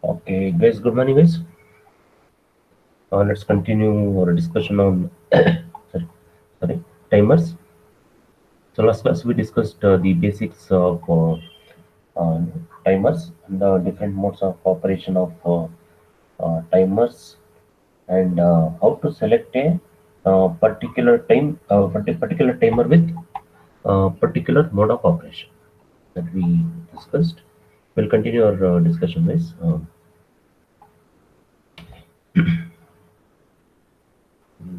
Okay, guys, good morning, guys. Let's continue our discussion on sorry, sorry, timers. So last class we discussed the basics of uh, timers and the different modes of operation of timers and how to select a particular timer with particular mode of operation that we discussed. We'll continue our discussion, guys.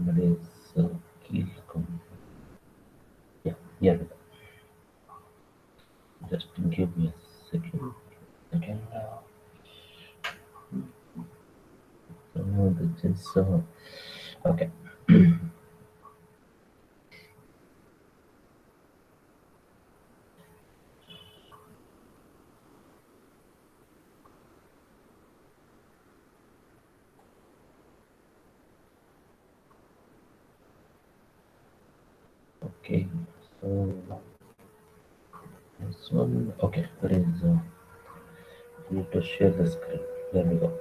That is key. Yeah, yeah. Just give me a second. Second. This is okay. Okay. So this one. Okay. There is. I need to share the screen. There we go.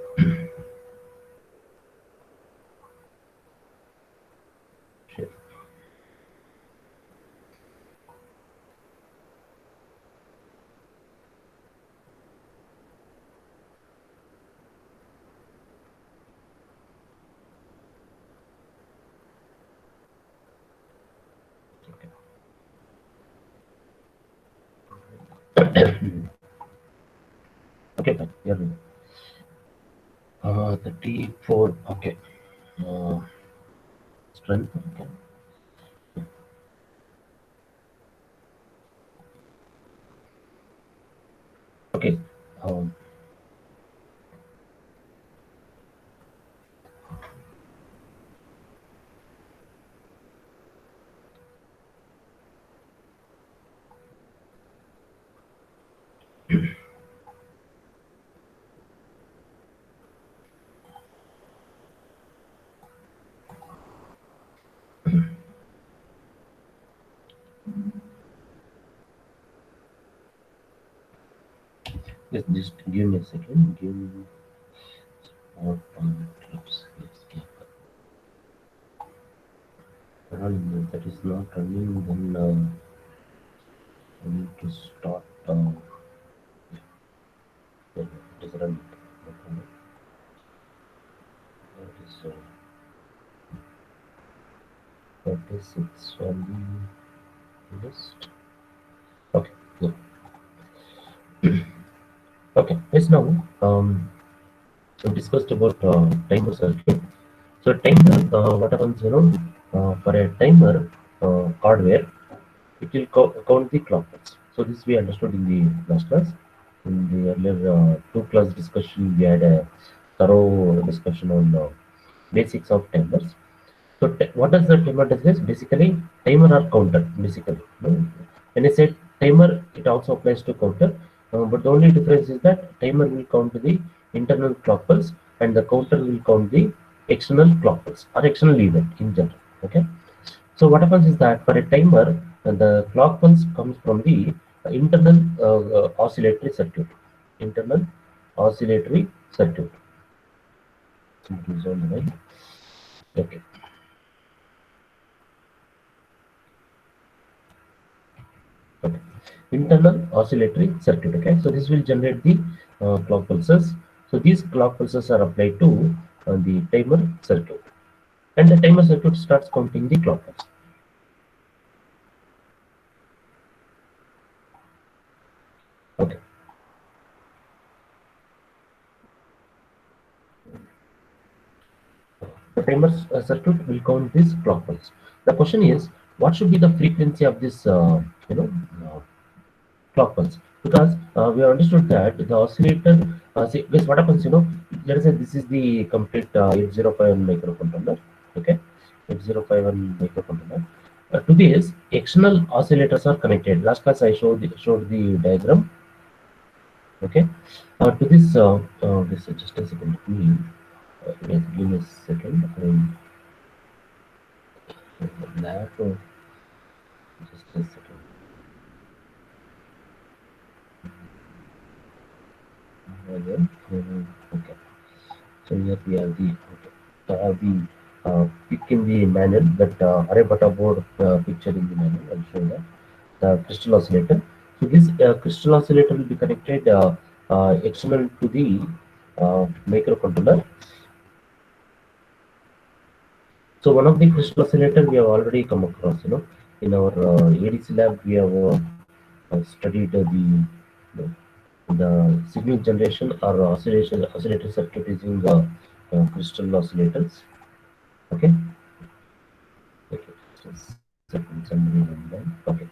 Share. Okay. Okay. Fine. Here we go. The T4. Okay. Uh, Strength. Okay. Okay. Um, just give me a second. Give me more clips. Let's get running. That is not running. Then I need to start. Yeah, it is running. No problem. That is 36 on list. Okay, good. Okay, let's now we discussed about timer circuit. So timer, what happens, for a timer hardware, it will count the clock pulse. So this we understood in the last class. In the earlier two class discussion, we had a thorough discussion on basics of timers. So what does the timer does is basically timer or counter basically. When I say timer, it also applies to counter, but the only difference is that timer will count the internal clock pulse and the counter will count the external clock pulse or external event in general. Okay. So what happens is that for a timer, the clock pulse comes from the internal oscillatory circuit. Internal oscillatory circuit. It is on the right. Okay. Okay. Internal oscillatory circuit. Okay, so this will generate the clock pulses. So these clock pulses are applied to the timer circuit, and the timer circuit starts counting the clock pulse. Okay, the timer circuit will count this clock pulse. The question is, what should be the frequency of this, uh, clock pulse? Because we have understood that the oscillator, see, guys, what happens, let us say this is the complete 8051 microcontroller, okay, 8051 microcontroller. To this, external oscillators are connected. Last class I showed the diagram, okay. To this, this just a second, yes, give me a second. That, just a second. Okay. here we have the pick in the manual, that Array-Bata board picture in the manual. I'll show you that the crystal oscillator. So this crystal oscillator will be connected external to the microcontroller. So one of the crystal oscillator we have already come across, in our ADC lab we have studied the signal generation or oscillator circuit using crystal oscillators. Okay. Okay. Just somebody online. Okay.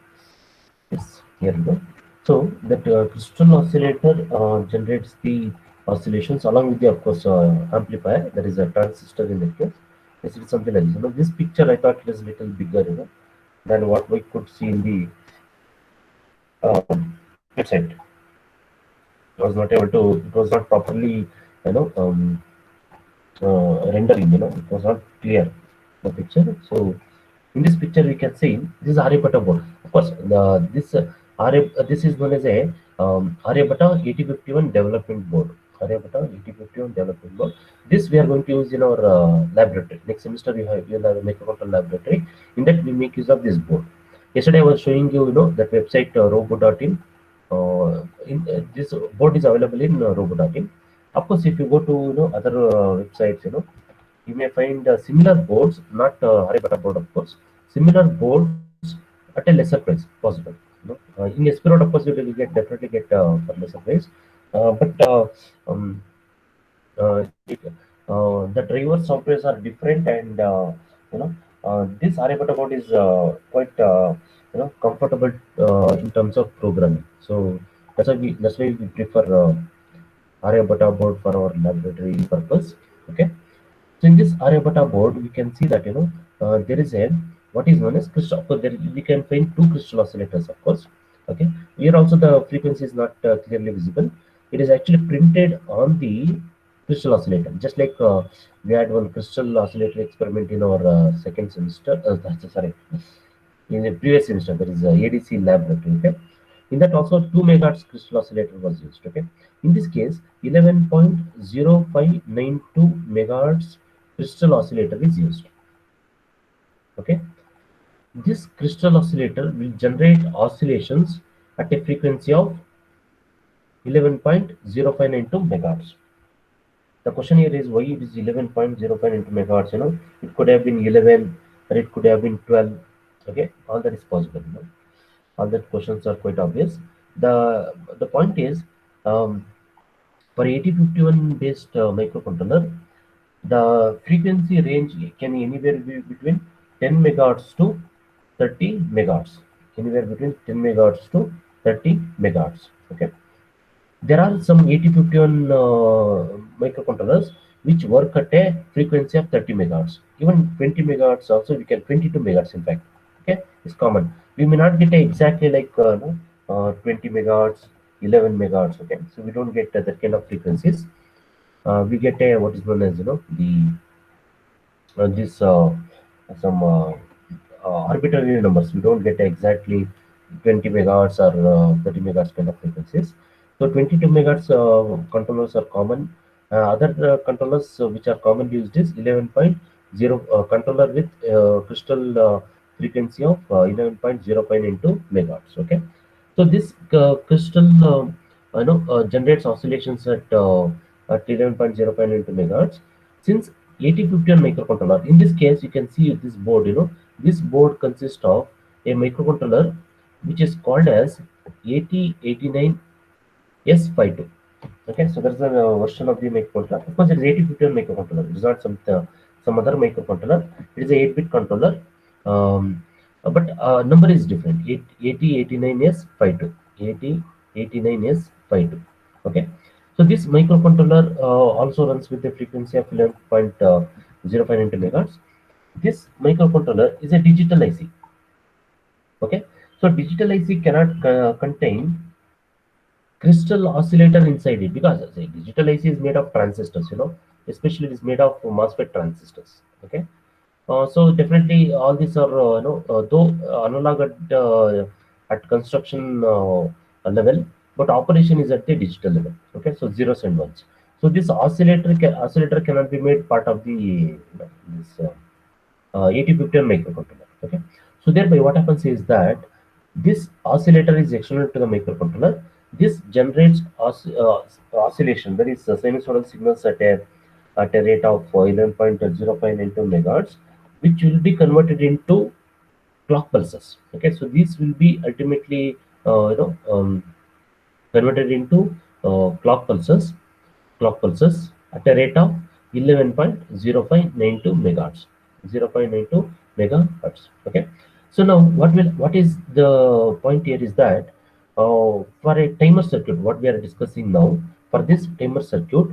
Yes. Here we go. So that crystal oscillator generates the oscillations along with the, of course, amplifier. That is a transistor in the case. This is something like this. This picture I thought it was a little bigger, than what we could see in the website. I was not able to. It was not properly, rendering. It was not clear, the picture. So in this picture we can see this is Aryabhatta board. Of course, this is known as a Aryabhatta 8051 development board. Aryabhatta 8051 development board. This we are going to use in our laboratory. Next semester you'll have a microcontroller laboratory. In that we make use of this board. Yesterday I was showing you, that website robo.in. This board is available in robo.in. Of course, if you go to other websites, you may find similar boards, not Aryabhatta board, of course, similar boards at a lesser price possible. In Espirot, of course, you will definitely get for lesser price, but um, the driver softwares are different, and this Aryabhatta board is quite comfortable in terms of programming. So that's why we prefer Aryabhatta board for our laboratory purpose. Okay. So in this Aryabhatta board, we can see that there is a what is known as crystal. Of course, we can find two crystal oscillators, of course. Okay. Here also the frequency is not clearly visible. It is actually printed on the crystal oscillator, just like we had one crystal oscillator experiment in our second semester. Sorry, in the previous semester, there is a ADC laboratory. Okay. In that also 2 megahertz crystal oscillator was used. Okay. In this case, 11.0592 megahertz crystal oscillator is used. Okay. This crystal oscillator will generate oscillations at a frequency of 11.0592 megahertz. The question here is why it is 11.0592 megahertz. It could have been 11 or it could have been 12. Okay, all that is possible. All that questions are quite obvious. The point is, for 8051 based microcontroller, the frequency range can anywhere be between 10 megahertz to 30 megahertz. Anywhere between 10 megahertz to 30 megahertz. Okay. There are some 8051 microcontrollers which work at a frequency of 30 megahertz. Even 20 megahertz also we can, 22 megahertz in fact. Okay, it's common. We may not get exactly like 20 megahertz, 11 megahertz. Okay, so we don't get that kind of frequencies. We get a what is known as this some arbitrary numbers. We don't get exactly 20 megahertz or 30 megahertz kind of frequencies. So 22 megahertz controllers are common. Other controllers which are commonly used is 11.0 controller with crystal frequency of 11.0.2 megahertz. Okay, so this crystal generates oscillations at 11.0.2 megahertz. Since 8051 microcontroller, in this case you can see this board. This board consists of a microcontroller which is called as 8089S52. Okay, so there's a version of the microcontroller. Of course, it is 8051 microcontroller. It is not some other microcontroller. It is a 8-bit controller, but number is different. 8089S52. 8089S52. Okay, so this microcontroller also runs with a frequency of 11.059 megahertz. This microcontroller is a digital IC. Okay, so digital IC cannot contain crystal oscillator inside it, because say, digital IC is made of transistors, especially it is made of MOSFET transistors. Okay, so definitely all these are though analog at construction level, but operation is at the digital level. Okay, so zeros and ones. So So this oscillator cannot be made part of the this 8051 microcontroller. Okay, so thereby what happens is that this oscillator is external to the microcontroller. This generates oscillation, that is sinusoidal signals at a rate of 11.0592 megahertz, which will be converted into clock pulses. Okay, so these will be ultimately converted into clock pulses at a rate of 11.0592 megahertz. 0.92 megahertz. Okay, so now what is the point here is that for a timer circuit, what we are discussing now, for this timer circuit,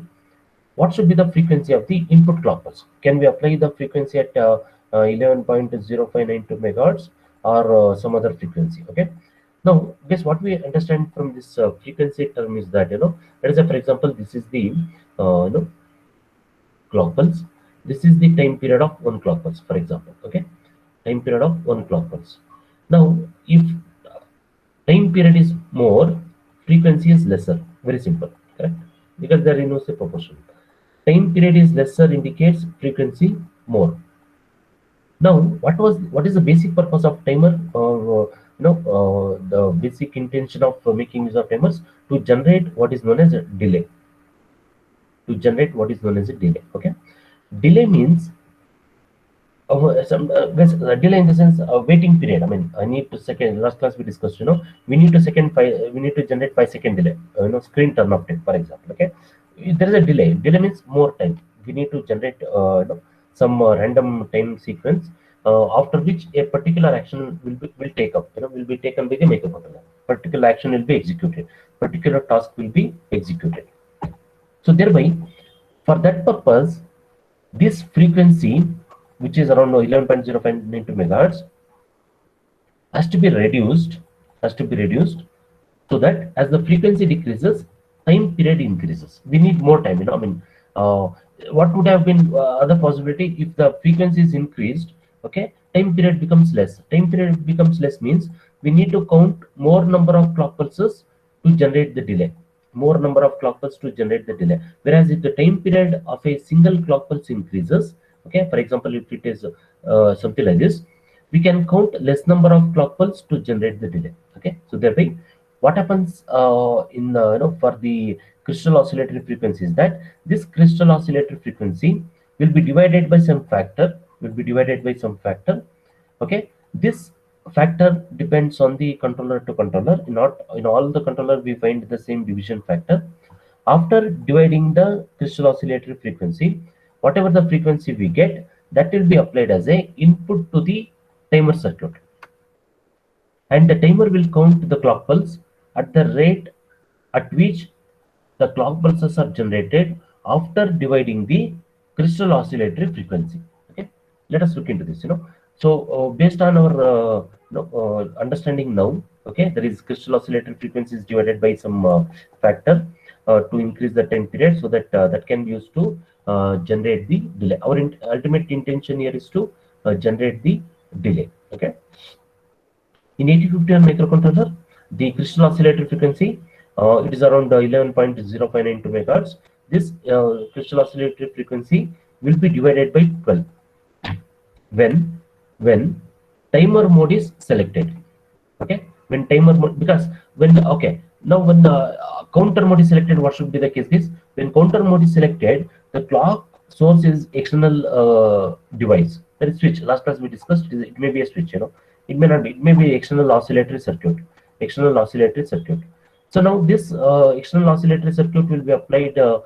what should be the frequency of the input clock pulse? Can we apply the frequency at 11.0592 megahertz or some other frequency? Okay. Now, guess what we understand from this frequency term is that, let us say, for example, this is the clock pulse. This is the time period of one clock pulse, for example. Okay, time period of one clock pulse. Now, if time period is more, frequency is lesser. Very simple, correct? Because there is no say proportion. Time period is lesser indicates frequency more. Now, what is the basic purpose of timer? The basic intention of making use of timers to generate what is known as a delay. To generate what is known as a delay. Okay, delay means delay in the sense waiting period. I mean, I need to second. Last class we discussed. We need to we need to generate 5 second delay. Screen turn off time, for example. Okay, if there is a delay. Delay means more time. We need to generate some random time sequence after which a particular action will take up. Will be taken by the microcontroller. Particular action will be executed. Particular task will be executed. So thereby, for that purpose, this frequency, which is around 11.052 megahertz, has to be reduced. So that as the frequency decreases, time period increases. We need more time. I mean, what would have been other possibility if the frequency is increased? Okay, time period becomes less. Time period becomes less means we need to count more number of clock pulses to generate the delay. More number of clock pulses to generate the delay. Whereas if the time period of a single clock pulse increases, okay, for example, if it is something like this, we can count less number of clock pulses to generate the delay. Okay, so thereby, what happens in for the crystal oscillatory frequency is that this crystal oscillatory frequency will be divided by some factor. Okay, this factor depends on the controller to controller. Not in all the controller we find the same division factor. After dividing the crystal oscillatory frequency, whatever the frequency we get, that will be applied as a input to the timer circuit, and the timer will count the clock pulse at the rate at which the clock pulses are generated after dividing the crystal oscillatory frequency. Okay, let us look into this. So based on our understanding now, okay, there is crystal oscillatory frequency is divided by some factor to increase the time period, so that that can be used to generate the delay. Our ultimate intention here is to generate the delay. Okay, in 8051 microcontroller, the crystal oscillator frequency it is around 11.0592 megahertz. This crystal oscillator frequency will be divided by 12 when timer mode is selected. Okay, when timer mode, because when now when the counter mode is selected, what should be the case is when counter mode is selected, the clock source is external device. That is switch. Last class we discussed it may be a switch. It may not be. It may be external oscillatory circuit. So now this external oscillatory circuit will be applied to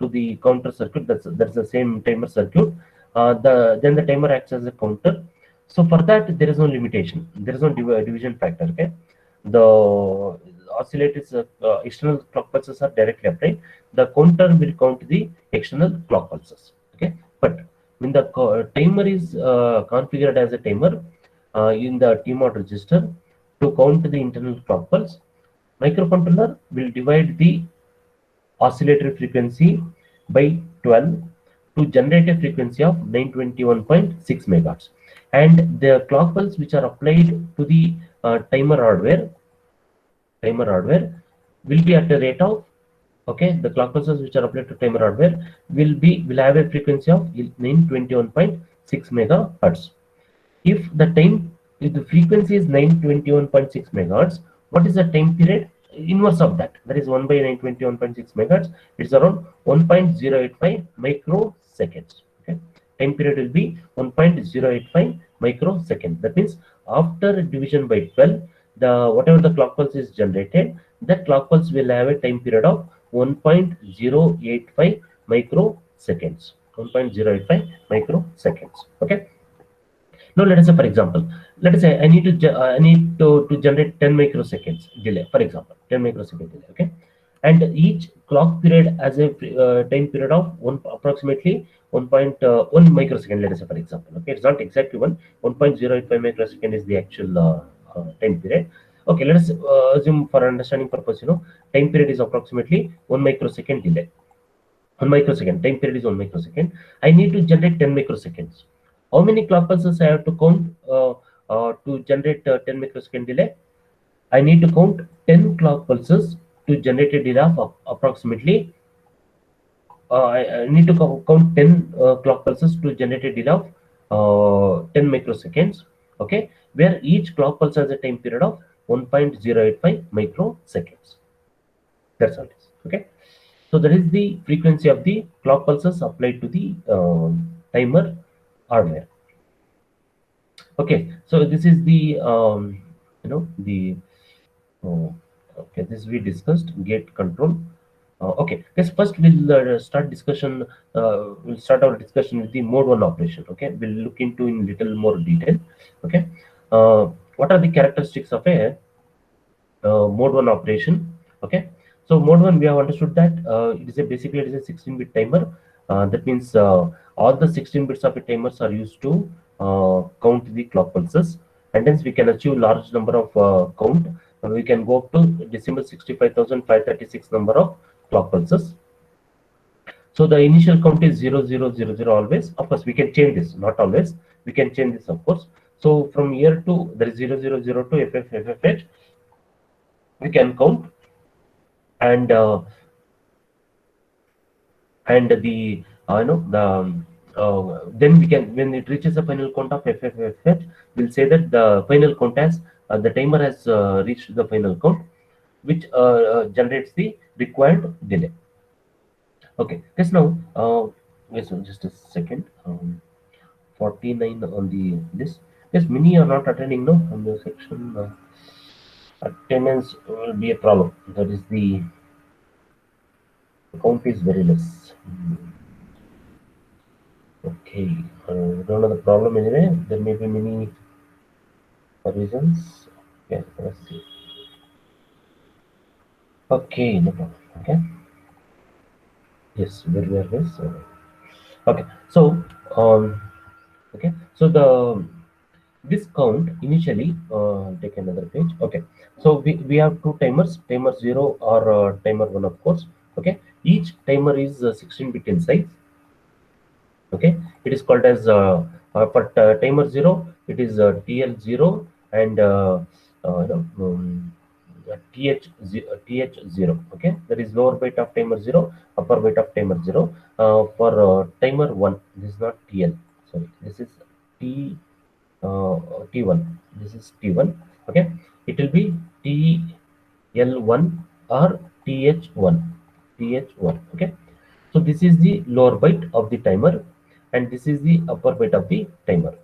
the counter circuit. That's the same timer circuit. Then the timer acts as a counter. So for that there is no limitation. There is no division factor. Okay, the oscillators external clock pulses are directly applied. The counter will count the external clock pulses. Okay, but when the timer is configured as a timer in the TMOD register to count the internal clock pulse, microcontroller will divide the oscillatory frequency by 12 to generate a frequency of 921.6 megahertz, and the clock pulse which are applied to the timer hardware will be at a rate of Okay, the clock pulses which are applied to timer hardware will have a frequency of 921.6 megahertz. If the frequency is 921.6 megahertz, what is the time period? Inverse of that. That is 1 by 921.6 megahertz. It's around 1.085 microseconds. Okay. Time period will be 1.085 microseconds. That means after division by 12, the whatever the clock pulse is generated, that clock pulse will have a time period of 1.085 microseconds. 1.085 microseconds. Okay. Now let us say, for example, let us say I need to generate 10 microseconds delay, for example, 10 microsecond delay, okay? And each clock period has a time period of approximately 1.1 microsecond, let us say, for example, okay? It's not exactly 1.085 microsecond is the actual time period. Okay, let us assume for understanding purpose, time period is approximately 1 microsecond delay. 1 microsecond, time period is 1 microsecond. I need to generate 10 microseconds. How many clock pulses I have to count to generate 10 microsecond delay? I need to count 10 clock pulses to generate a delay of approximately. I need to count 10 clock pulses to generate a delay of 10 microseconds. Okay, where each clock pulse has a time period of 1.085 microseconds. That's all it is. Okay. So that is the frequency of the clock pulses applied to the timer hardware. Okay, so this is the the okay, this we discussed gate control. Okay, let's first we'll start discussion. We'll start our discussion with the mode one operation. Okay, we'll look into in little more detail. Okay, what are the characteristics of a mode one operation? Okay, so mode one, we have understood that basically it is a 16-bit timer. That means all the 16 bits of a timers are used to count the clock pulses, and hence we can achieve large number of count. We can go up to decimal 65,536 number of clock pulses. So the initial count is 0000 always. Of course, we can change this, not always. We can change this, of course. So from here to there is 0000 to FFFFH, we can count, and the then we can, when it reaches the final count of FFFH, we'll say that the final count has the timer has reached the final count, which generates the required delay. Okay, just now, yes, just a second. 49 on the list. Yes, many are not attending now on the section. Attendance will be a problem. That is the count is very less. Okay, we don't know the problem anyway. There may be many reasons. Okay, let's see. Okay, no problem. Okay. Yes, where were this? Okay, so okay, so this count initially take another page. Okay, so we have two timers, timer 0 or timer 1, of course. Okay, each timer is 16 bit in size. Okay, it is called as for timer 0 it is TL0 and TH0. Okay, that is lower bit of timer 0, upper bit of timer 0. For timer 1, this is not TL, sorry, this is T T1. This is T1. Okay, it will be TL1 or TH1. TH1. Okay, so this is the lower byte of the timer, and this is the upper byte of the timer.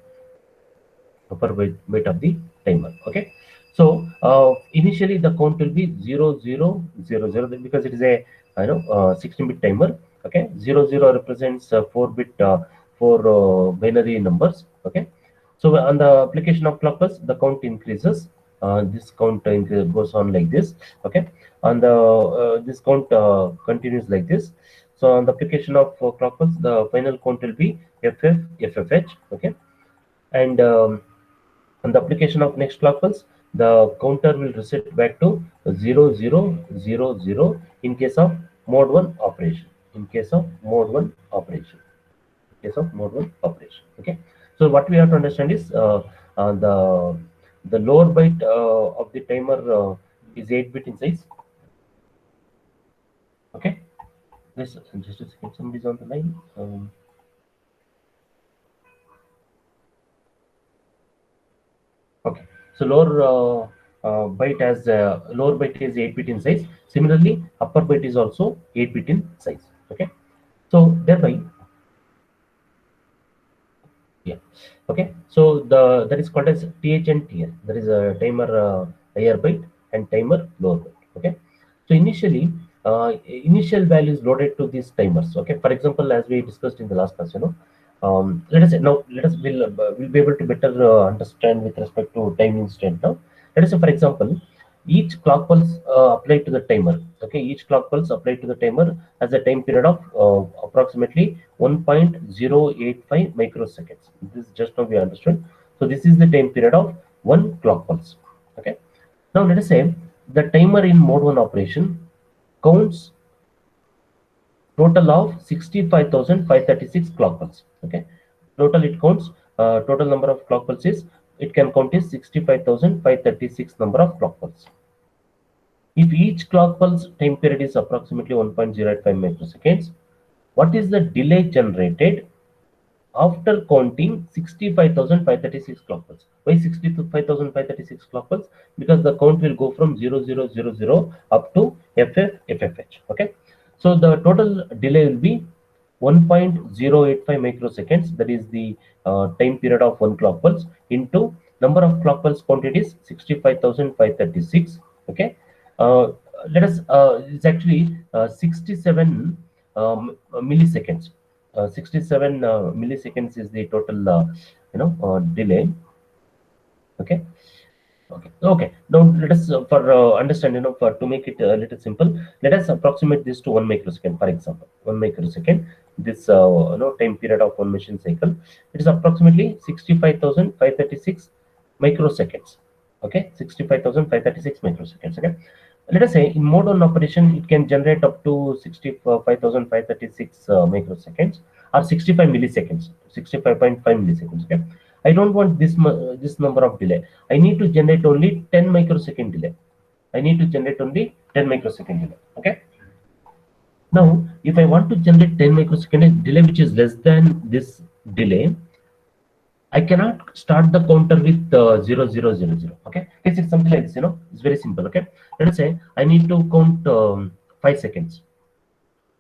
Upper byte of the timer. Okay, so initially the count will be 0000 because it is a 16-bit timer. Okay, 00 represents 4-bit binary numbers. Okay, so on the application of clock pulse, the count increases. This count goes on like this. Okay, on the this count continues like this. So on the application of clock pulse, the final count will be FFH. Okay, and on the application of next clock pulse, the counter will reset back to 0000 in case of mode 1 operation. In case of mode 1 operation. In case of mode 1 operation. Okay. So what we have to understand is the lower byte of the timer is 8-bit in size. Okay, this just a second, somebody's on the line. Okay, so lower byte is 8-bit in size. Similarly, upper byte is also 8-bit in size. Okay, so thereby, yeah. Okay, so that is called as TH and TL. There is a timer higher byte and timer lower byte. Okay, so initial value is loaded to these timers. Okay, for example, as we discussed in the last class, let us say now let us will be able to better understand with respect to time instant. Now, let us say for example, each clock pulse applied to the timer. Okay, each clock pulse applied to the timer has a time period of approximately 1.085 microseconds. This just now we understood. So this is the time period of one clock pulse. Okay. Now let us say the timer in mode 1 operation counts total of 65,536 clock pulse. Okay. Total it counts total number of clock pulses it can count is 65,536 number of clock pulse. If each clock pulse time period is approximately 1.085 microseconds, what is the delay generated after counting 65,536 clock pulse? Why 65,536 clock pulse? Because the count will go from 0000 up to FFFFH. Okay, so the total delay will be 1.085 microseconds. That is the time period of one clock pulse into number of clock pulse counted is 65,536. Okay, uh, let us it's actually 67 milliseconds. 67 milliseconds is the total delay. Okay, okay. Now let us for understand, for to make it a little simple, let us approximate this to 1 microsecond. For example, 1 microsecond, this time period of one machine cycle, it is approximately 65,536 microseconds. Okay, 65,536 microseconds. Okay, let us say in mode on operation it can generate up to 65,536 microseconds or 65 milliseconds, 65.5 milliseconds. Okay, I don't want this number of delay. I need to generate only 10 microsecond delay. I need to generate only 10 microsecond delay. Okay, now if I want to generate 10 microsecond delay which is less than this delay, I cannot start the counter with 0000. Okay, it's something like this. It's very simple. Okay, let us say I need to count 5 seconds.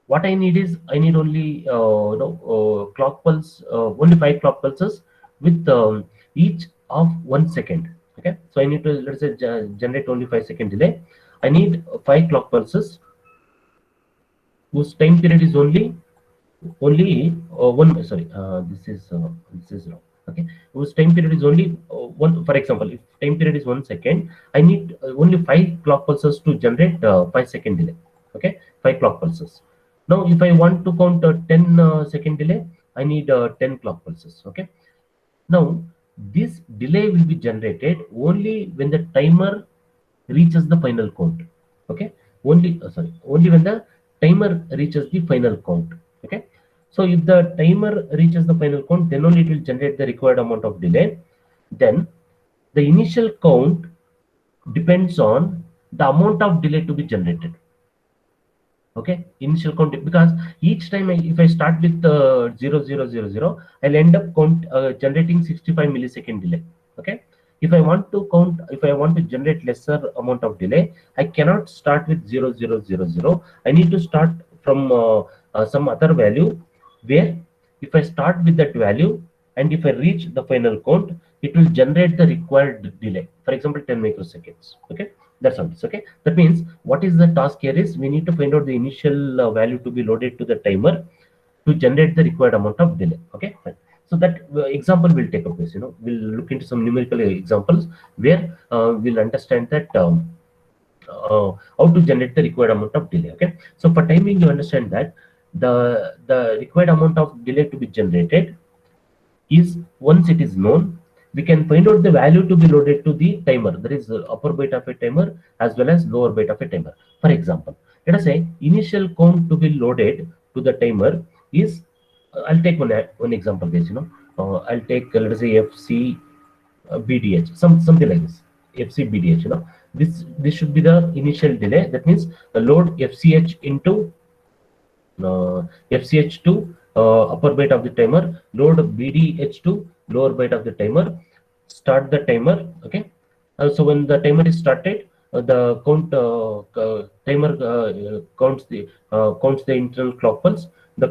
What I need is I need only clock pulse, only 5 clock pulses with each of 1 second. Okay, so I need to, let's say, generate only 5 second delay. I need 5 clock pulses whose time period is only one. Sorry, this is wrong. Okay, whose time period is only one. For example, if time period is 1 second, I need only 5 clock pulses to generate 5 second delay. Okay, 5 clock pulses. Now if I want to count 10 second delay, I need 10 clock pulses. Okay, now this delay will be generated only when the timer reaches the final count. Okay, only when the timer reaches the final count. Okay, so if the timer reaches the final count, then only it will generate the required amount of delay. Then the initial count depends on the amount of delay to be generated. Okay, initial count, because each time if I start with 0000, I'll end up generating 65 millisecond delay. Okay, if I want to count, if I want to generate lesser amount of delay, I cannot start with 0000. I need to start from some other value, where if I start with that value and if I reach the final count, it will generate the required delay. For example, 10 microseconds. Okay, that's all. Okay, that means what is the task here is we need to find out the initial value to be loaded to the timer to generate the required amount of delay. Okay, fine. So that example will take up place. We'll look into some numerical examples where we'll understand that how to generate the required amount of delay. Okay, so for timing, you understand that the required amount of delay to be generated is, once it is known, we can find out the value to be loaded to the timer. That is the upper byte of a timer as well as lower byte of a timer. For example, let us say initial count to be loaded to the timer is, I'll take one example guys. I'll take let us say FC BDH, something like this. FC BDH. This should be the initial delay. That means the load FCH into FCH2 upper byte of the timer, load BDH2 lower byte of the timer, start the timer. Okay, so when the timer is started, the timer counts the internal clock pulse. The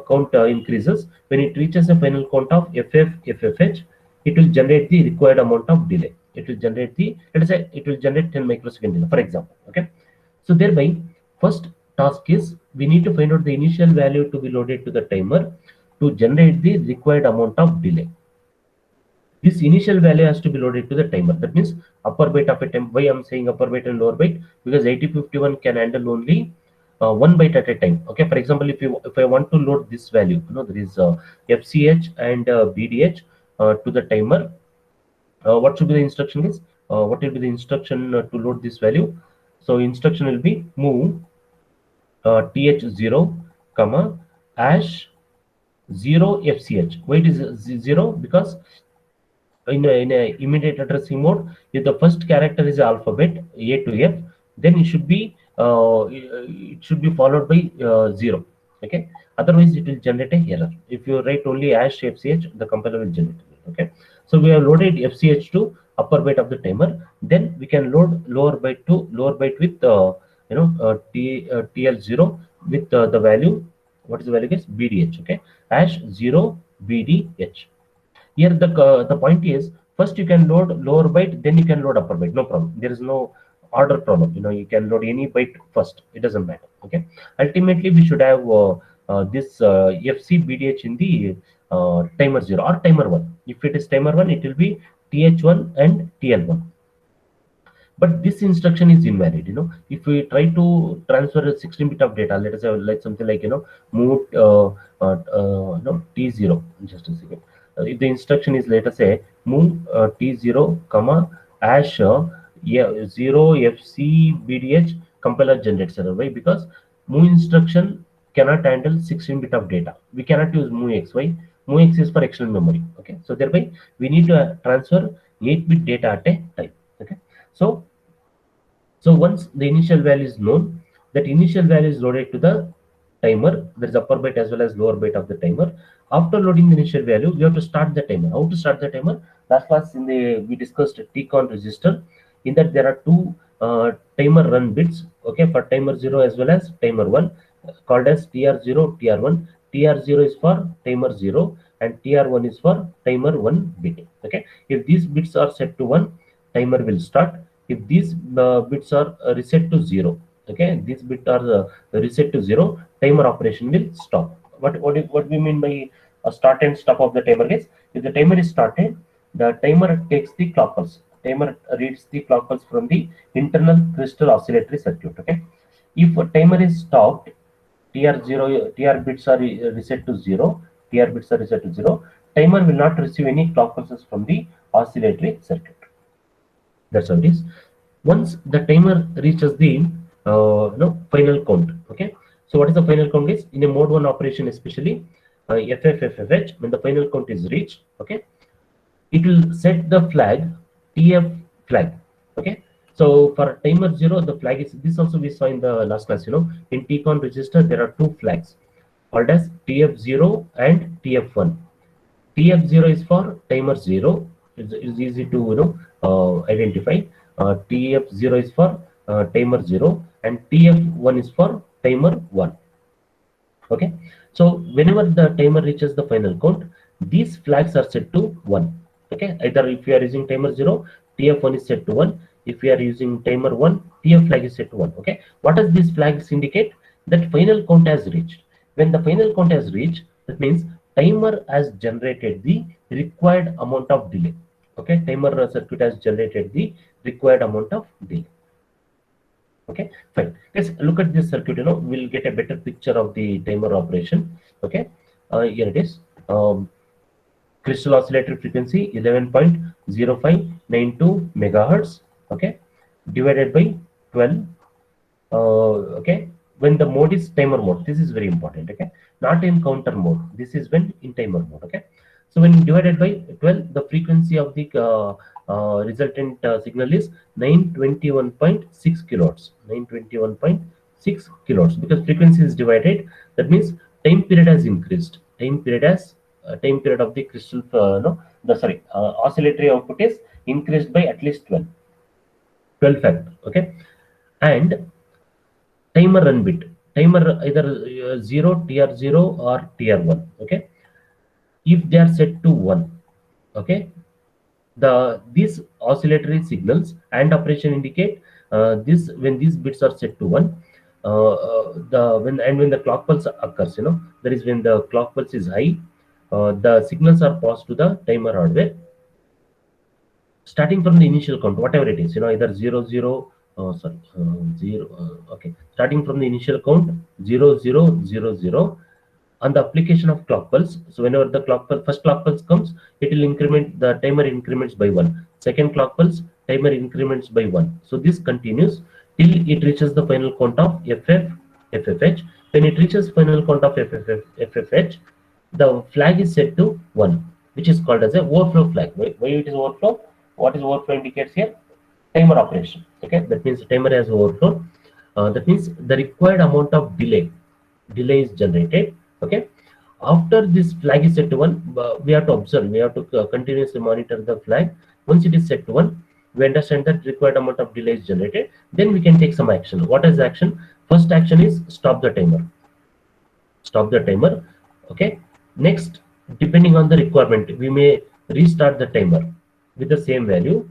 count increases when it reaches a final count of FFH. It will generate the required amount of delay. It will generate the, let us say, it will generate 10 microsecond delay, for example. Okay, so thereby, first task is we need to find out the initial value to be loaded to the timer to generate the required amount of delay. This initial value has to be loaded to the timer. That means upper byte of a time. Why I'm saying upper byte and lower byte? Because 8051 can handle only one byte at a time. Okay. For example, if I want to load this value, there is FCH and BDH to the timer. What should be the instruction is? What will be the instruction to load this value? So instruction will be move th0 comma hash 0 FCH. Why it is 0? Because in a immediate addressing mode, if the first character is alphabet A to F, then it should be followed by 0. Okay, otherwise it will generate a error. If you write only hash FCH, the compiler will generate it. Okay, so we have loaded FCH to upper byte of the timer. Then we can load lower byte with TL0 with the value. What is the value? Is BDH. Okay, hash 0 BDH. Here the point is, first you can load lower byte, then you can load upper byte. No problem. There is no order problem. You can load any byte first. It doesn't matter. Okay. Ultimately, we should have this FC BDH in the timer 0 or timer 1. If it is timer 1, it will be TH1 and TL1. But this instruction is invalid. If we try to transfer a 16 bit of data, let us say like something like move no, T0. Just a second. If the instruction is, let us say, move T0 comma hash 0 FC BDH, compiler generates error. Why? Because move instruction cannot handle 16 bit of data. We cannot use move X. Why? Move X is for external memory. Okay, so thereby we need to transfer 8 bit data at a time. Okay, so once the initial value is known, that initial value is loaded to the timer. There is upper byte as well as lower byte of the timer. After loading the initial value, we have to start the timer. How to start the timer? Last class we discussed TCON register. In that there are two timer run bits. Okay, for timer 0 as well as timer 1, called as TR0, TR1. TR0 is for timer 0 and TR1 is for timer 1 bit. Okay, if these bits are set to 1, timer will start. If these bits are reset to 0, okay, these bits are reset to 0, timer operation will stop. What we mean by start and stop of the timer is, if the timer is started, the timer takes the clock pulse. Timer reads the clock pulse from the internal crystal oscillatory circuit. Okay, if a timer is stopped, TR bits are reset to 0. TR bits are reset to 0. Timer will not receive any clock pulses from the oscillatory circuit. That's how it is. Once the timer reaches the final count. Okay, so what is the final count is, in a mode 1 operation, especially FFFFH, when the final count is reached, okay, it will set the flag TF flag. Okay, so for timer 0, the flag is this. Also we saw in the last class. In TCON register there are two flags called as TF0 and TF1. TF0 is for timer 0. It's easy to identify. TF0 is for timer 0 and TF1 is for timer 1. Okay, so whenever the timer reaches the final count, these flags are set to 1. Okay, either if you are using timer 0, TF1 is set to 1. If you are using timer 1, TF flag is set to 1. Okay, what does these flags indicate? That final count has reached. When the final count has reached, that means timer has generated the required amount of delay. Okay, timer circuit has generated the required amount of delay. Okay, fine. Let's look at this circuit. We'll get a better picture of the timer operation. Okay, here it is. Crystal oscillator frequency 11.0592 megahertz. Okay, divided by 12. Okay, when the mode is timer mode, this is very important. Okay, not in counter mode. This is when in timer mode. Okay, so when divided by 12, the frequency of the resultant signal is 921.6 kilohertz. 921.6 6 kilohertz because frequency is divided. That means time period has increased. Time period has time period of the crystal no the sorry oscillatory output is increased by at least 12 factor. Okay, and timer run bit, timer either 0 tr0 or tr1. Okay, if they are set to 1, okay, these oscillatory signals and operation indicate this when these bits are set to 1, the when the clock pulse occurs, that is when the clock pulse is high, the signals are passed to the timer hardware starting from the initial count, whatever it is, either 00, sorry, 0, okay, starting from the initial count 0000 on the application of clock pulse. So whenever the first clock pulse comes, it will increment, the timer increments by 1. Second clock pulse, timer increments by 1. So this continues till it reaches the final count of FFH. When it reaches final count of FFH, the flag is set to 1, which is called as a overflow flag. Why it is overflow? What is overflow indicates here? Timer operation. Okay, that means the timer has overflow. That means the required amount of delay is generated. Okay, after this flag is set to 1, we have to observe, we have to continuously monitor the flag. Once it is set to 1, we understand that required amount of delay is generated, then we can take some action. What is action? First action is stop the timer. Okay, next, depending on the requirement, we may restart the timer with the same value,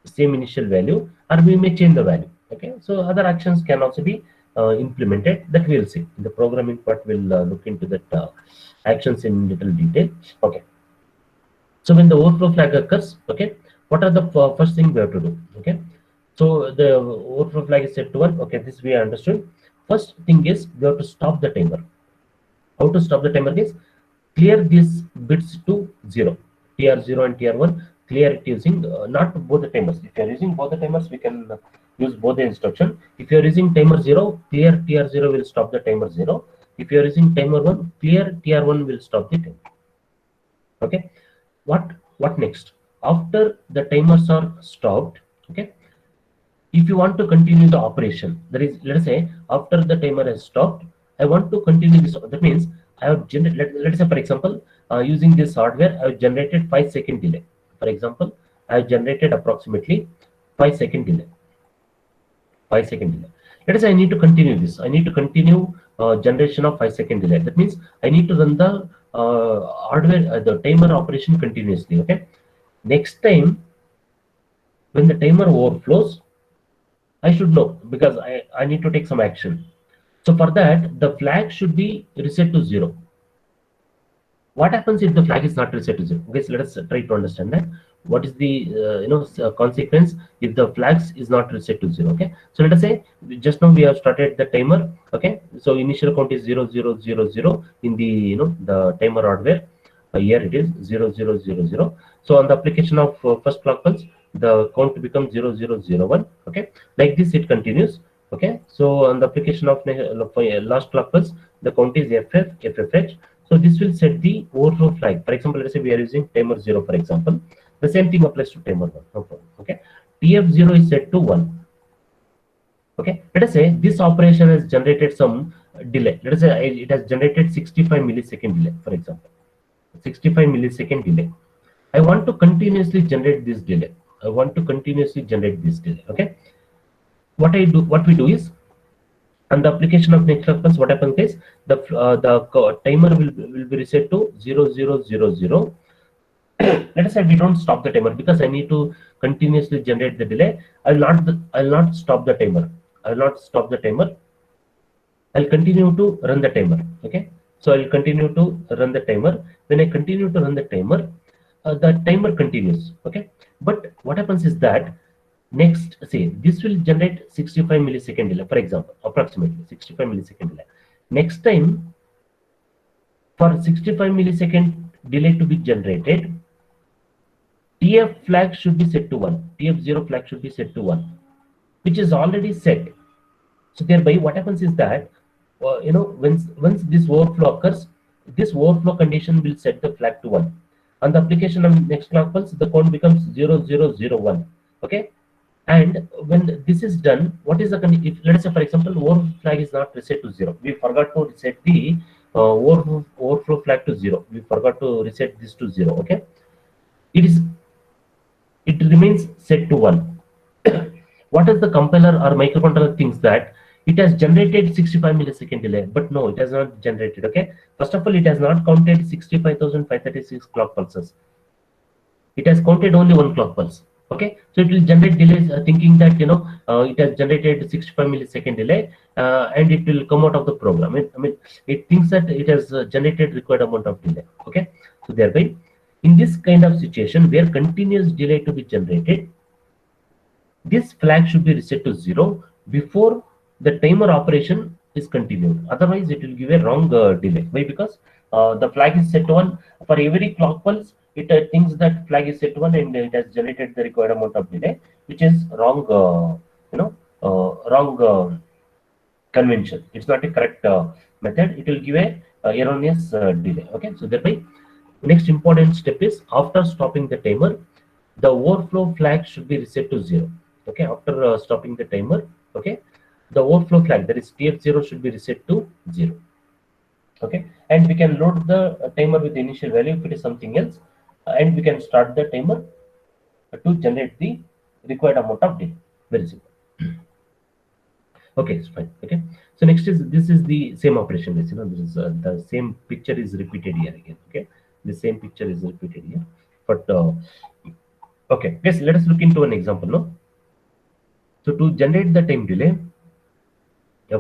same initial value, or we may change the value. Okay, so other actions can also be implemented, that we'll see in the programming part. We'll look into that actions in little detail. Okay, so when the overflow flag occurs, okay, what are the first thing we have to do? Okay, so the overflow flag is set to 1. Okay, this we understood. First thing is we have to stop the timer. How to stop the timer is clear these bits to 0, tr0 and tr1. Clear it using not both the timers. If you are using both the timers, we can use both the instruction. If you are using timer 0, clear tr0 will stop the timer 0. If you are using timer 1, clear tr1 will stop the timer. Okay, what next? After the timers are stopped, okay, if you want to continue the operation, that is, let us say after the timer has stopped, I want to continue this. That means I have generated, let's say for example, using this hardware, I have generated 5-second delay. For example, I have generated approximately 5-second delay. 5-second delay. Let us say I need to continue this. I need to continue generation of 5-second delay. That means I need to run the hardware, the timer operation continuously. Okay. Next time, when the timer overflows, I should know, because I need to take some action. So for that, the flag should be reset to 0. What happens if the flag is not reset to 0? Okay, so let us try to understand that. What is the consequence if the flags is not reset to 0? Okay, so let us say just now we have started the timer. Okay, so initial count is 0000 in the the timer hardware. Here it is 0000. So on the application of first clock pulse, the count becomes 0001. Okay, like this it continues. Okay, so on the application of last clock pulse, the count is FFH. So this will set the overflow flag. For example, let's say we are using timer 0, for example. The same thing applies to timer 1. No problem. Okay, TF0 is set to 1. Okay, let us say this operation has generated some delay. Let us say it has generated 65 millisecond delay, for example. 65 millisecond delay. I want to continuously generate this delay. Okay, what we do is, on the application of next clock pulse, what happens is the timer will be reset to 0000. Let us say we don't stop the timer because I need to continuously generate the delay. I'll not stop the timer. I'll continue to run the timer. Okay, so I'll continue to run the timer. When I continue to run the timer continues. Okay, but what happens is that next, say this will generate 65 millisecond delay, for example, approximately 65 millisecond delay. Next time, for 65 millisecond delay to be generated, TF flag should be set to 1. TF0 flag should be set to 1, which is already set. So thereby, what happens is that once this overflow occurs, this overflow condition will set the flag to 1. On the application of next clock pulse, the count becomes 0001. Okay, And when this is done, what is the if let us say for example overflow flag is not reset to 0, we forgot to reset the overflow flag to 0, we forgot to reset this to 0. Okay, it is, it remains set to 1. What does the compiler or microcontroller thinks that it has generated 65 millisecond delay, but no, it has not generated. Okay, first of all, it has not counted 65,536 clock pulses, it has counted only one clock pulse. Okay, so it will generate delays, thinking that it has generated 65 millisecond delay, and it will come out of the program. I mean, it thinks that it has generated required amount of delay. Okay, so thereby, in this kind of situation where continuous delay to be generated, this flag should be reset to 0 before the timer operation is continued. Otherwise, it will give a wrong delay. Why? Because the flag is set to 1. For every clock pulse, it thinks that flag is set to 1 and it has generated the required amount of delay, which is wrong, wrong convention. It's not a correct method. It will give a erroneous delay. Okay, so thereby, next important step is after stopping the timer, the overflow flag should be reset to 0. Okay, after stopping the timer, okay, the overflow flag, that is TF0, should be reset to 0. Okay, and we can load the timer with the initial value if it is something else, and we can start the timer to generate the required amount of data. Very simple. Okay, it's fine. Okay, so next is, this is the same operation. This this is the same picture is repeated here again. Okay, the same picture is repeated here, but okay, yes, let us look into an example. No, so to generate the time delay,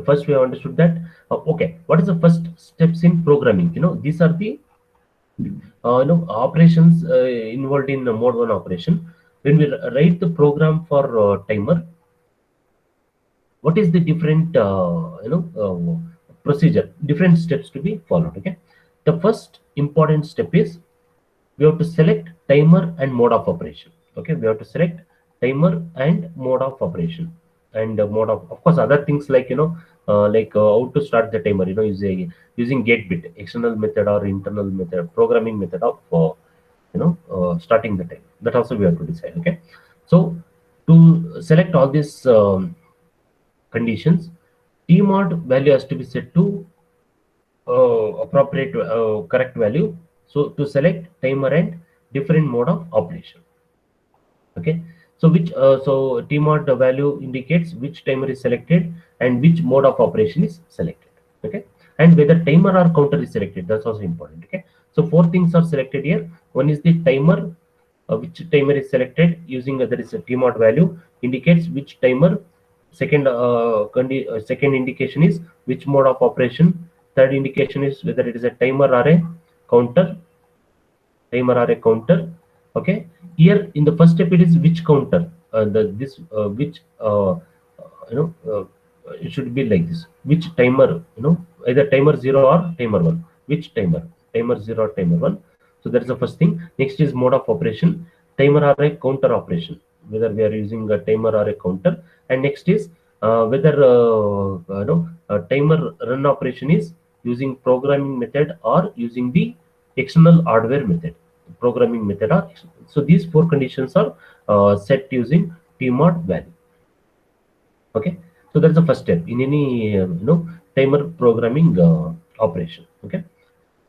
first we have understood that okay, what is the first steps in programming? These are the operations involved in mode 1 operation. When we write the program for timer, what is the different procedure, different steps to be followed? Okay, the first important step is we have to select timer and mode of operation. Okay, we have to select timer and mode of operation, and mode of course other things like how to start the timer, using gate bit, external method or internal method, programming method of starting the timer, that also we have to decide. Okay, so to select all these conditions, tmod value has to be set to appropriate correct value, so to select timer and different mode of operation. Okay, so which so tmod value indicates which timer is selected and which mode of operation is selected. Okay, and whether timer or counter is selected, that's also important. Okay, so four things are selected here. One is the timer, which timer is selected using there is a tmod value indicates which timer. Second second indication is which mode of operation. Third indication is whether it is a timer or a counter, okay, here in the first step it is which counter, this which you know uh, it should be like this, which timer, either timer 0 or timer 1, which timer 0 or timer 1. So that is the first thing. Next is mode of operation, timer or a counter operation, whether we are using a timer or a counter. And next is whether a timer run operation is using programming method or using the external hardware method, programming method or so these four conditions are set using tmod value. Okay, so that's the first step in any timer programming operation. Okay,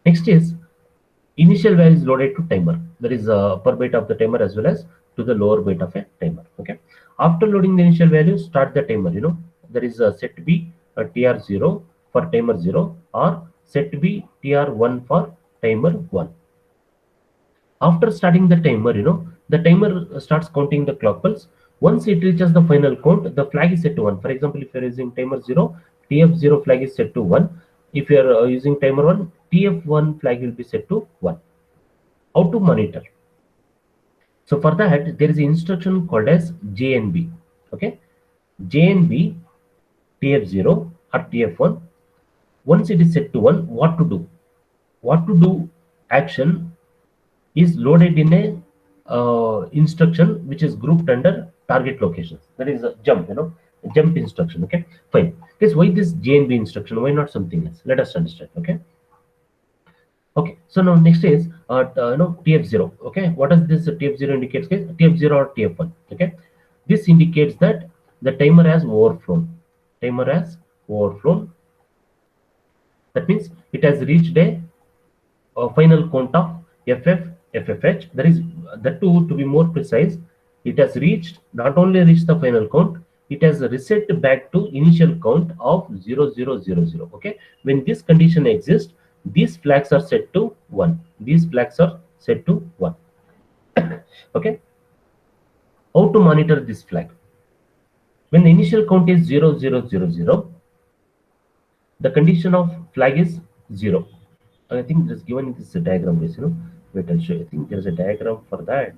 next is initial value is loaded to timer, that is upper byte of the timer as well as to the lower byte of a timer. Okay, after loading the initial value, start the timer. There is a set b tr0 for timer 0 or set b tr1 for timer 1. After starting the timer, the timer starts counting the clock pulse. Once it reaches the final count, the flag is set to 1. For example, if you are using timer 0, TF0 flag is set to 1. If you are using timer 1, TF1 flag will be set to 1. How to monitor? So for that, there is an instruction called as JNB. Okay, JNB TF0 or TF1. Once it is set to 1, what to do? What to do action is loaded in a instruction which is grouped under target locations. That is a jump, jump instruction. Okay, fine. Guess why this JNB instruction? Why not something else? Let us understand. Okay. Okay. So now next is TF0. Okay. What does this TF0 indicates? Guys? TF0 or TF1. Okay. This indicates that the timer has overflown. Timer has overflown. That means it has reached a final count of FF, FFH. That is, that too, to be more precise, it has reached, not only reached the final count, it has reset back to initial count of 0000. Okay, when this condition exists, these flags are set to 1. These flags are set to 1. Okay, how to monitor this flag? When the initial count is 0000, the condition of flag is 0. I think it is given in this diagram base, Wait, I'll show you. I think there is a diagram for that.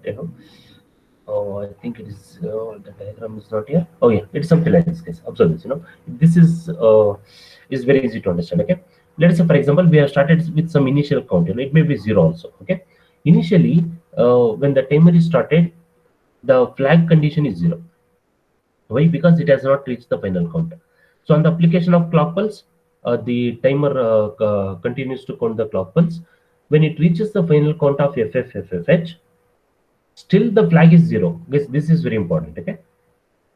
Oh, I think it is, the diagram is not here. Oh yeah, it's something like this, guys. Observe this. This is very easy to understand. Okay, let's say, for example, we have started with some initial count. It may be 0 also. Okay, initially, when the timer is started, the flag condition is 0. Why? Because it has not reached the final count. So on the application of clock pulse, the timer continues to count the clock pulse. When it reaches the final count of FFFFH, still the flag is 0. This is very important. Okay.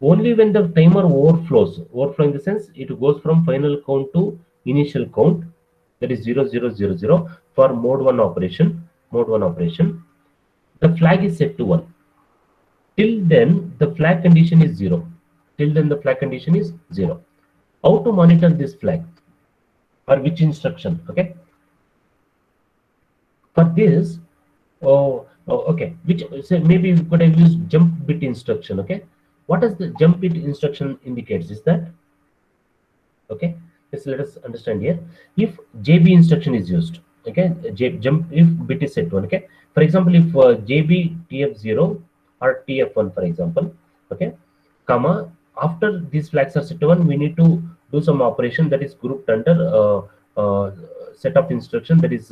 Only when the timer overflow in the sense it goes from final count to initial count, that is 0000 for mode 1 operation. The flag is set to 1. Till then, the flag condition is 0. How to monitor this flag? Or which instruction? Okay. For this, okay. So maybe we could have used jump bit instruction. Okay. What does the jump bit instruction indicates? Is that okay? Let us understand here. If JB instruction is used, okay, jump if bit is set to 1. Okay. For example, if JB TF0 or TF1, for example, okay, comma, after these flags are set to 1, we need to do some operation that is grouped under set of instruction that is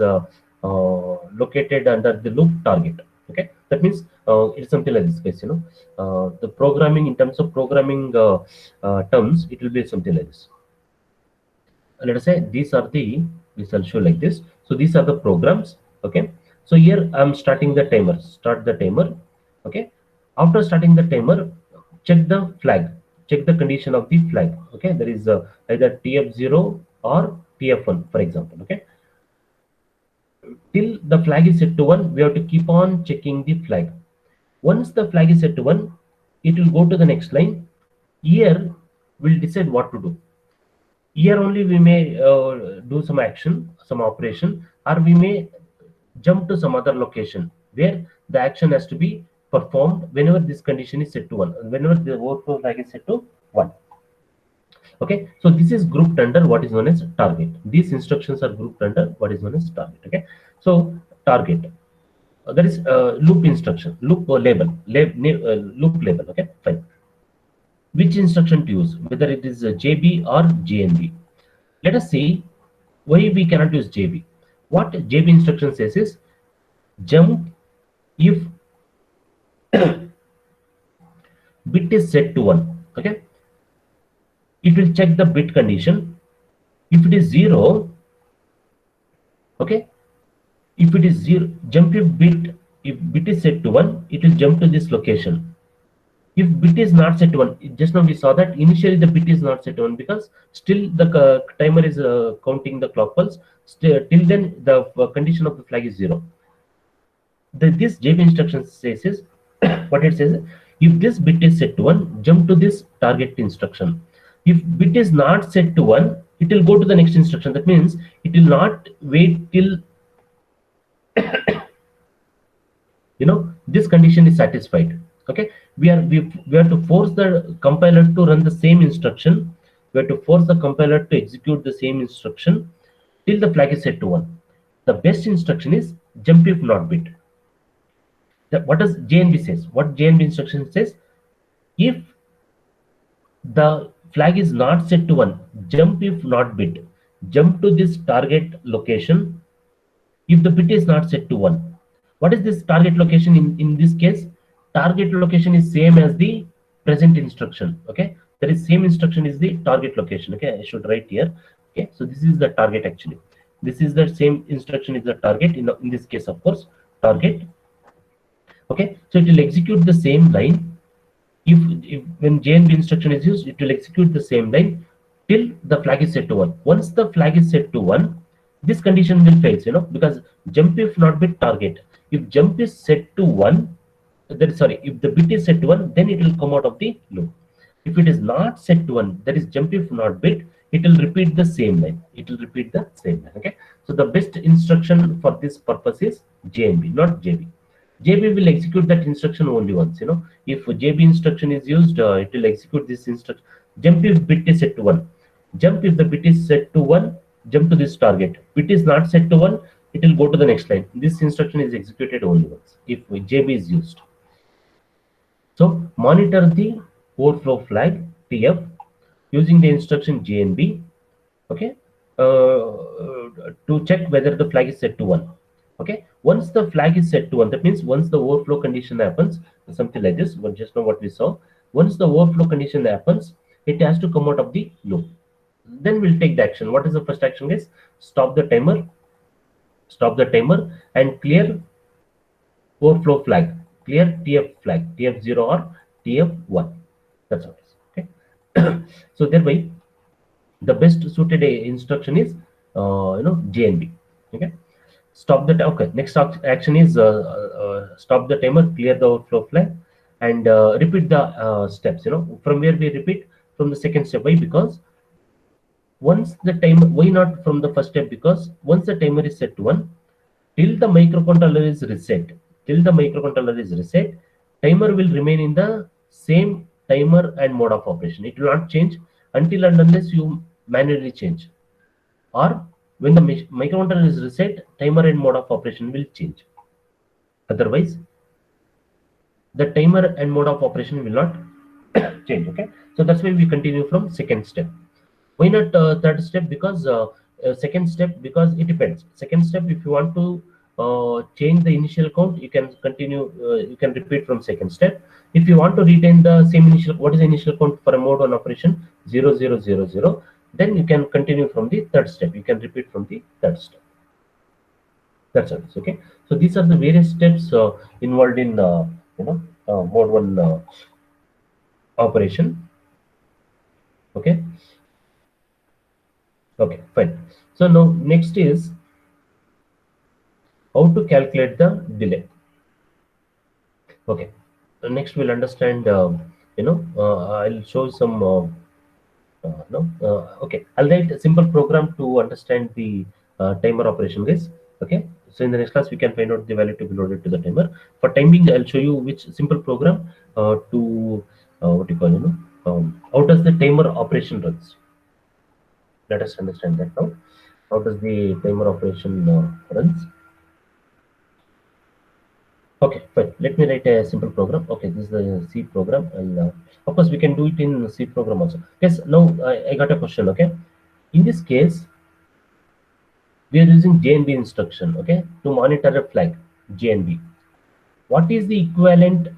located under the loop target. Okay, that means it's something like this, guys. The programming, in terms of programming terms, it will be something like this. Let us say this I'll show like this. So these are the programs. Okay, so here I'm starting the timer. Start the timer. Okay, after starting the timer, check the flag, check the condition of the flag. Okay, there is either TF0 or TF1, for example. Okay, till the flag is set to 1, we have to keep on checking the flag. Once the flag is set to 1, it will go to the next line. Here we'll decide what to do. Here only we may do some action, some operation, or we may jump to some other location where the action has to be performed whenever this condition is set to 1, whenever the overflow flag is set to 1. Okay, so this is grouped under what is known as target. These instructions are grouped under what is known as target. Okay, so target, that is loop instruction, loop label. Okay, fine. Which instruction to use, whether it is JB or JNB? Let us see why we cannot use JB. What JB instruction says is jump if bit is set to 1. Okay, it will check the bit condition. If it is 0, okay, if it is 0, jump if bit is set to 1, it will jump to this location. If bit is not set to 1, just now we saw that initially the bit is not set to 1 because still the timer is counting the clock pulse. Till then the condition of the flag is 0. This JB instruction says is what it says: if this bit is set to 1, jump to this target instruction. If bit is not set to 1, it will go to the next instruction. That means it will not wait till this condition is satisfied. Okay, we have to force the compiler to run the same instruction. We have to force the compiler to execute the same instruction till the flag is set to 1. The best instruction is jump if not bit. What does JNB says? What JNB instruction says? If the flag is not set to 1, jump if not bit. Jump to this target location if the bit is not set to 1. What is this target location in this case? Target location is same as the present instruction. Okay, that is same instruction is the target location. Okay, I should write here. Okay, so this is the target actually. This is the same instruction is the target in this case, of course, target. Okay, so it will execute the same line if when JNB instruction is used, it will execute the same line till the flag is set to 1. Once the flag is set to 1, this condition will fail, because jump if not bit target. If jump is set to 1, sorry, if the bit is set to 1, then it will come out of the loop. If it is not set to 1, that is jump if not bit, it will repeat the same line. It will repeat the same line. Okay. So the best instruction for this purpose is JNB, not JB. JB will execute that instruction only once. If JB instruction is used, it will execute this instruction. Jump if bit is set to 1. Jump if the bit is set to 1, jump to this target. Bit is not set to 1, it will go to the next line. This instruction is executed only once if JB is used. So monitor the overflow flag TF using the instruction JNB, okay, to check whether the flag is set to 1. Okay, once the flag is set to 1, that means once the overflow condition happens, something like this, but just now what we saw, once the overflow condition happens, it has to come out of the loop. Then we'll take the action. What is the first action, guys? Stop the timer and clear overflow flag, clear TF flag, TF0 or TF1. That's all it is. Okay. So thereby the best suited instruction is JNB. Okay. Stop the okay. Next action is stop the timer, clear the overflow flag, and repeat the steps. From where we repeat? From the second step. Why? Because once the timer, why not from the first step? Because once the timer is set to 1, till the microcontroller is reset, timer will remain in the same timer and mode of operation. It will not change until and unless you manually change, or when the microcontroller is reset, timer and mode of operation will change. Otherwise, the timer and mode of operation will not change. Okay, so that's why we continue from second step. Why not third step? Because second step, because it depends. Second step, if you want to change the initial count, you can continue, you can repeat from second step. If you want to retain the same initial, what is the initial count for a mode 1 operation? 0 0 0 0. Then you can continue from the third step. You can repeat from the third step. That's all. Okay. So these are the various steps involved in mode 1 operation. Okay. Okay, fine. So now next is how to calculate the delay. Okay. So next we'll understand. I'll show some. Okay. I'll write a simple program to understand the timer operation, guys. Okay. So in the next class we can find out the value to be loaded to the timer. For time being, I'll show you which simple program to what you call how does the timer operation runs. Let us understand that now. How does the timer operation runs? Okay, fine. Let me write a simple program. Okay, this is the C program, and of course we can do it in C program also. Yes. Now I got a question. Okay, in this case, we are using JNB instruction. Okay, to monitor a flag JNB. What is the equivalent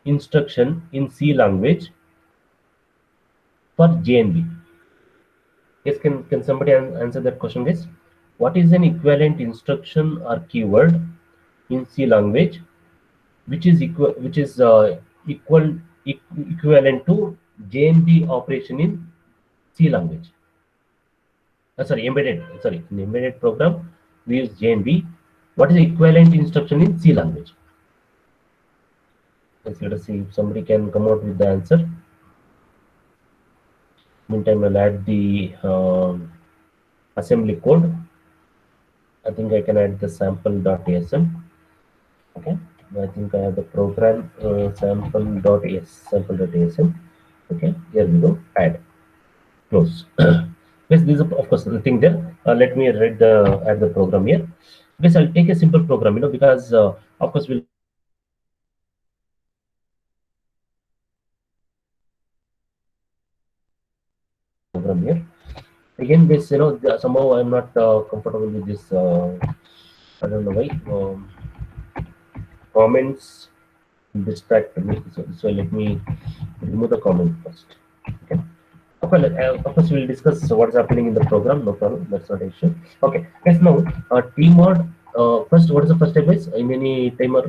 instruction in C language for JNB? Yes, can somebody answer that question, guys? What is an equivalent instruction or keyword in C language, which is equivalent to JNB operation in C language? Sorry, embedded. Sorry, in embedded program we use JNB. What is the equivalent instruction in C language? Let us see if somebody can come out with the answer. Meantime, I'll add the assembly code. I think I can add the sample.asm. Okay, I think I have the program sample.asm. Okay, here we go. Add, close. Yes, this is of course nothing there. Let me add the program here. Yes, I'll take a simple program, because of course we'll program here. Again, this somehow I'm not comfortable with this. I don't know why. Comments distract me. So let me remove the comment first. Okay. Okay, of course we'll discuss what's happening in the program. No problem. That's not an issue. Okay. Yes. Now tmod. First, what is the first step? Is in any timer.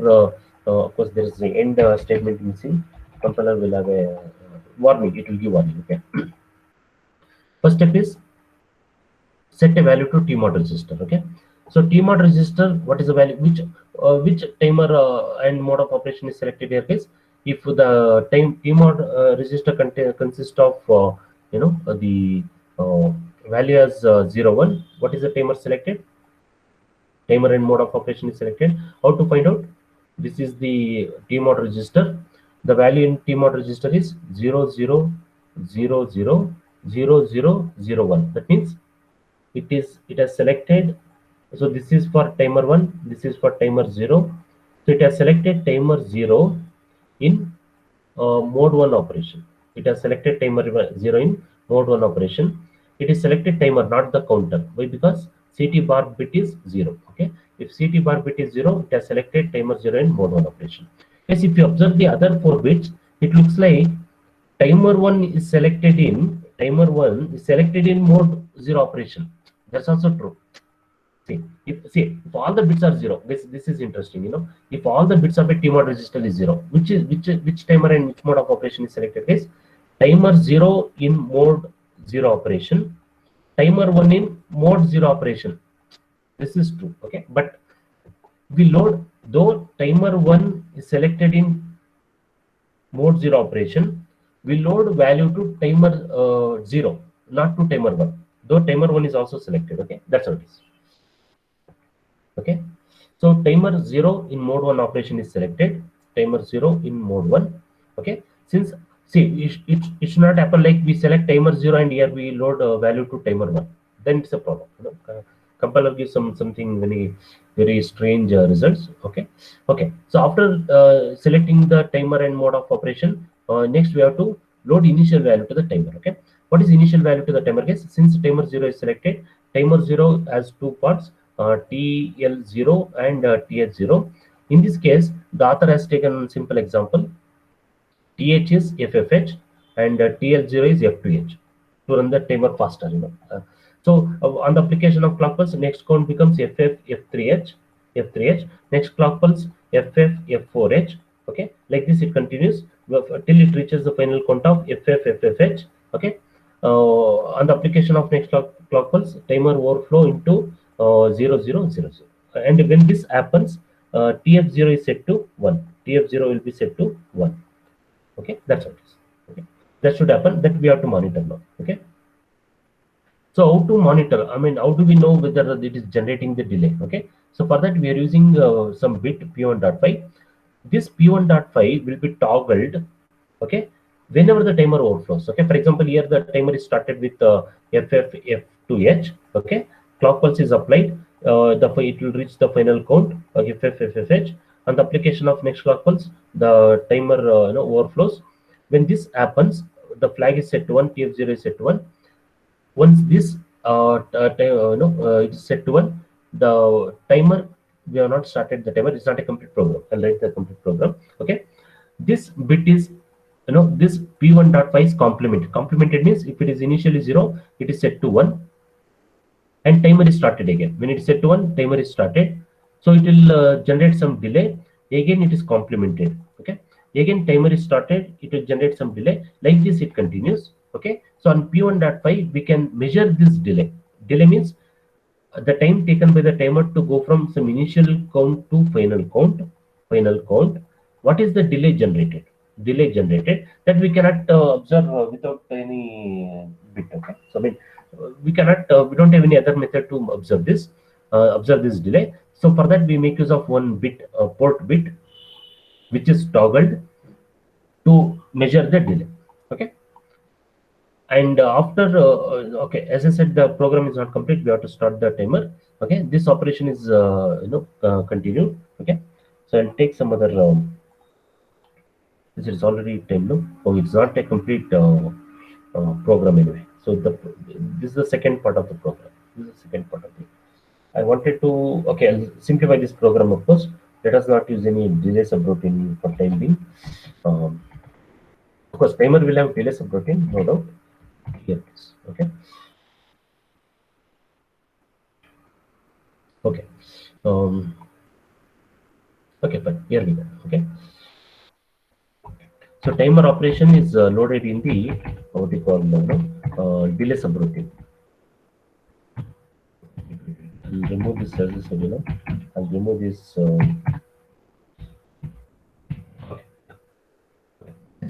Of course, there is the end statement missing. compiler will have a warning. It will give warning. Okay. First step is set a value to tmod register. Okay, so tmod register, what is the value, which timer and mode of operation is selected here is, if the tmod register consists of the uh, value as 0 1, what is the timer selected, timer and mode of operation is selected. How to find out? This is the tmod register. The value in tmod register is 00000001. That means it has selected, so this is for timer 1, this is for timer 0. So it has selected timer 0 in mode 1 operation. It has selected timer 0 in mode 1 operation. It is selected timer, not the counter. Why? Because ct bar bit is 0. Okay, if ct bar bit is 0, it has selected timer 0 in mode 1 operation. Yes, if you observe the other 4 bits, it looks like timer 1 is selected in mode 0 operation. That's also true. See, if all the bits are 0, this is interesting. If all the bits of a tmod register is 0, which timer and which mode of operation is selected is timer 0 in mode 0 operation, timer 1 in mode 0 operation. This is true. Okay, but we load, though timer 1 is selected in mode 0 operation, we load value to timer 0, not to timer 1, though timer 1 is also selected. Okay, that's how it is. Okay, so timer 0 in mode 1 operation is selected, timer 0 in mode 1. Okay, since, see, it should not happen like we select timer 0 and here we load value to timer 1, then it's a problem. Compiler gives something very strange results. Okay, okay, so after selecting the timer and mode of operation, next we have to load initial value to the timer. Okay, what is initial value to the timer case? Since timer 0 is selected, timer 0 has two parts, TL0 and TH0. In this case, the author has taken simple example. TH is FFH and TL0 is F2H to run the timer faster. So on the application of clock pulse, next count becomes FF F3H. Next clock pulse FF F4H. Okay, like this it continues till it reaches the final count of FF FFH. Okay, on the application of next clock pulse, timer overflow into 0000. And when this happens, TF0 is set to 1. TF0 will be set to 1. Okay, that's what it is. Okay, that should happen. That we have to monitor now. Okay, so how to monitor? I mean, how do we know whether it is generating the delay? Okay, so for that we are using some bit P1.5. This P1.5 will be toggled. Okay, whenever the timer overflows. Okay, for example, here the timer is started with FF F2H. Okay, clock pulse is applied. It will reach the final count FF FFH. On the application of next clock pulse, the timer overflows. When this happens, the flag is set to 1, TF0 is set to 1. Once this it is set to 1, the timer, we have not started the timer. It's not a complete program. I'll write the complete program. Okay, this bit is, this P1.5 is complemented. Complemented means if it is initially 0, it is set to 1 and timer is started again. When it is set to 1, timer is started. So it will generate some delay. Again, it is complemented. Okay, again timer is started, it will generate some delay. Like this it continues. Okay, so on P1.5 we can measure this delay. Delay means the time taken by the timer to go from some initial count to final count. What is the delay generated? That we cannot observe without any bit. Okay, so I mean, we cannot, we don't have any other method to observe this delay. So for that we make use of one bit, port bit, which is toggled to measure the delay. Okay, and after okay, as I said, the program is not complete, we have to start the timer. Okay, this operation is continued. Okay, so I'll take some other this is already 10. No, oh, it's not a complete program anyway. So this is the second part of the program. I wanted to, okay, I'll simplify this program. Of course, let us not use any delay subroutine for time being. Of course, timer will have delay subroutine, no doubt. Here it is. Okay. Okay. Okay, fine. Here we go. Okay. So timer operation is loaded in the what you call delay subroutine. I'll remove this as a I'll remove this.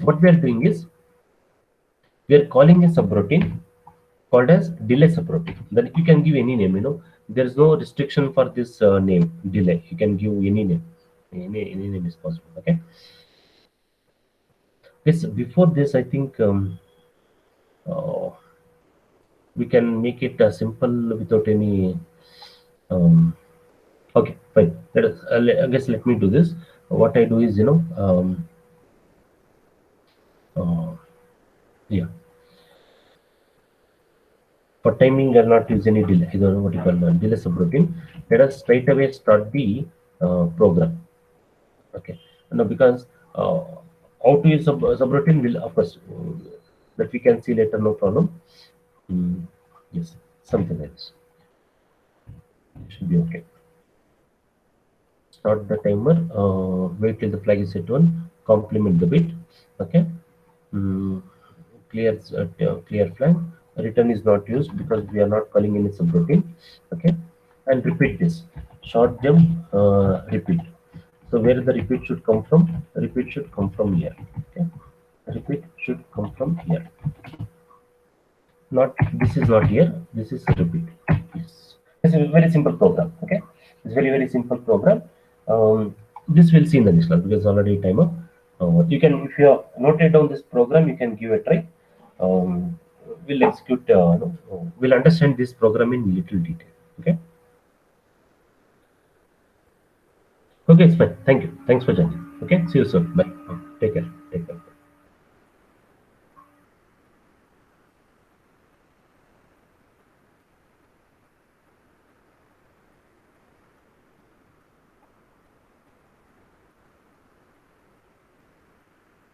What we are doing is we are calling a subroutine called as delay subroutine. Then you can give any name. There is no restriction for this name delay. You can give any name. Any name is possible. Okay. This before this, I think uh, we can make it simple without any. Um, okay, fine. I guess let me do this. What I do is uh, yeah. For timing, I'll not use any delay. I don't know what you call delay subroutine. Let us straight away start the program. Okay. No, because how to use subroutine will, of course, that we can see later, no problem. Mm, yes, something else should be okay. Start the timer. Wait till the flag is set on. Complement the bit. Okay. Mm, clear flag. Return is not used because we are not calling any subroutine. Okay. And repeat this. Short jump. Repeat. So where the repeat should come from? Repeat should come from here. Okay. Repeat should come from here. Not this is not here. This is repeat. Yes. It's a very simple program. Okay. It's very simple program. This we'll see in the next class because already time up. You can, if you have noted down this program, you can give a try. We'll execute. No, we'll understand this program in little detail. Okay. Okay, it's fine. Thank you. Thanks for joining. Okay. See you soon. Bye. Take care. Take care.